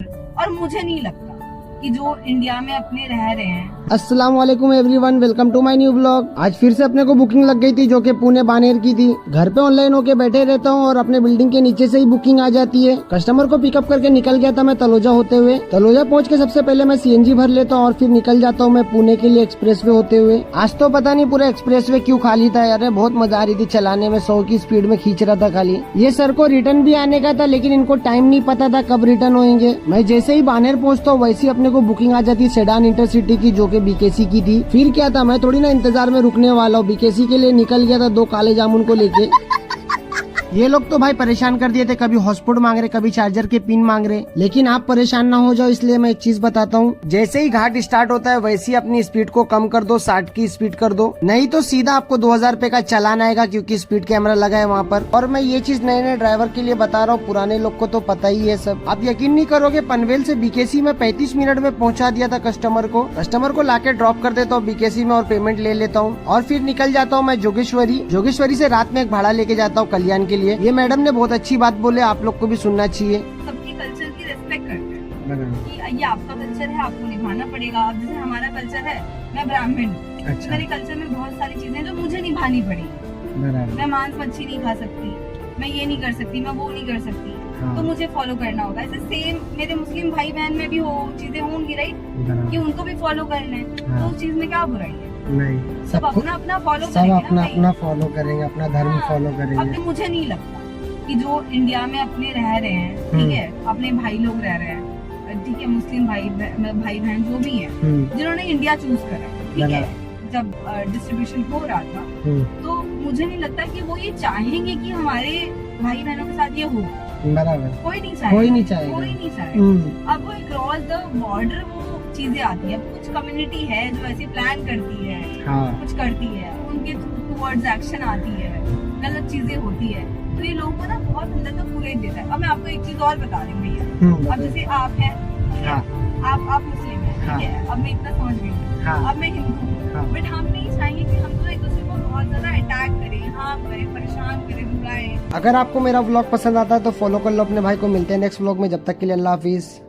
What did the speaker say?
और मुझे नहीं लगता कि जो इंडिया में अपने रह रहे हैं। अस्सलाम वालेकुम everyone, welcome to my new blog. आज फिर से अपने को बुकिंग लग गई थी जो कि पुणे बानेर की थी। घर पे ऑनलाइन होके बैठे रहता हूँ और अपने बिल्डिंग के नीचे से ही बुकिंग आ जाती है। कस्टमर को पिकअप करके निकल गया था मैं तलोजा होते हुए। तलोजा पहुँच के सबसे पहले मैं सीएनजी भर लेता हूँ और फिर निकल जाता हूँ मैं पुणे के लिए एक्सप्रेसवे होते हुए। आज तो पता नहीं पूरा एक्सप्रेसवे क्यों खाली था यार, बहुत मजा आ रही थी चलाने में, 100 की स्पीड में खींच रहा था खाली। ये सर को रिटर्न भी आने का था लेकिन इनको टाइम नहीं पता था कब रिटर्न होंगे। मैं जैसे ही बानेर पहुँचता हूँ वैसे ही अपने को बुकिंग आ जाती सेडान इंटरसिटी की जो कि बीकेसी की थी। फिर क्या था, मैं थोड़ी ना इंतजार में रुकने वाला हूँ, बीकेसी के लिए निकल गया था 2 काले जामुन को लेके। ये लोग तो भाई परेशान कर दिए थे, कभी हॉटस्पॉट मांग रहे, कभी चार्जर के पिन मांग रहे। लेकिन आप परेशान ना हो जाओ इसलिए मैं एक चीज बताता हूँ, जैसे ही घाट स्टार्ट होता है वैसे ही अपनी स्पीड को कम कर दो, 60 की स्पीड कर दो, नहीं तो सीधा आपको 2000 रुपए का चालान आएगा क्योंकि स्पीड कैमरा लगा है वहाँ पर। और मैं ये चीज नए नए ड्राइवर के लिए बता रहा हूँ, पुराने लोग को तो पता ही है सब। आप यकीन नहीं करोगे, पनवेल से बीकेसी में 35 मिनट में पहुँचा दिया था कस्टमर को लाके ड्रॉप कर देता हूँ बीकेसी में और पेमेंट ले लेता हूँ और फिर निकल जाता हूँ मैं जोगेश्वरी से रात में एक भाड़ा लेके जाता हूँ कल्याण के लिए। ये मैडम ने बहुत अच्छी बात बोले, आप लोग को भी सुनना चाहिए। सबके कल्चर की रिस्पेक्ट करते हैं कि ये आपका कल्चर है, आपको निभाना पड़ेगा। अब जैसे हमारा कल्चर है, मैं ब्राह्मण हूँ, अच्छा। मेरे कल्चर में बहुत सारी चीजें जो मुझे निभानी पड़ेगी। मैं मांस मच्छी नहीं खा सकती, मैं ये नहीं कर सकती, मैं वो नहीं कर सकती, हाँ। तो मुझे फॉलो करना होगा। ऐसे सेम मेरे मुस्लिम भाई बहन में भी हो चीजें होंगी, राइट, कि उनको भी फॉलो करना है। हाँ। तो उस चीज में क्या बुराई है? नहीं, सब अपना अपना फॉलो सब करेंगे, अपना अपना फॉलो करेंगे, अपना धर्म फॉलो अब करेंगे। मुझे नहीं लगता कि जो इंडिया में अपने रह रहे हैं, ठीक है, अपने भाई लोग रह रहे हैं, ठीक है, मुस्लिम भाई बहन जो भी हैं, जिन्होंने इंडिया चूज करा है, ठीक है, जब डिस्ट्रीब्यूशन हो रहा था, तो मुझे नहीं लगता कि वो ये चाहेंगे कि हमारे भाई बहनों के साथ ये हो। बराबर, कोई नहीं चाहेगा, कोई नहीं चाहेगा। अब वो क्रॉस द बॉर्डर वो चीजें आती है। कुछ कम्युनिटी है जो ऐसे प्लान करती है, हाँ। कुछ करती है, उनके टुवर्ड्स एक्शन आती है, गलत चीजें होती है, तो ये लोगों को ना बहुत अंदर तक बुरे देता है। अब मैं आपको एक चीज और बता रही हूँ भैया, अब जैसे आप हैं, हाँ। आप मुस्लिम हैं, ठीक है, अब मैं इतना समझ गई हूँ, हाँ। अब मैं हिंदू हूँ, हाँ। बट हम नहीं चाहेंगे कि हम तो एक दूसरे को बहुत ज्यादा अटैक करें, हार्म करें, परेशान करें, बुलाएं। अगर आपको मेरा व्लॉग पसंद आता है तो फॉलो कर लो अपने भाई को। मिलते हैं नेक्स्ट व्लॉग में, जब तक के लिए अल्लाह हाफिज।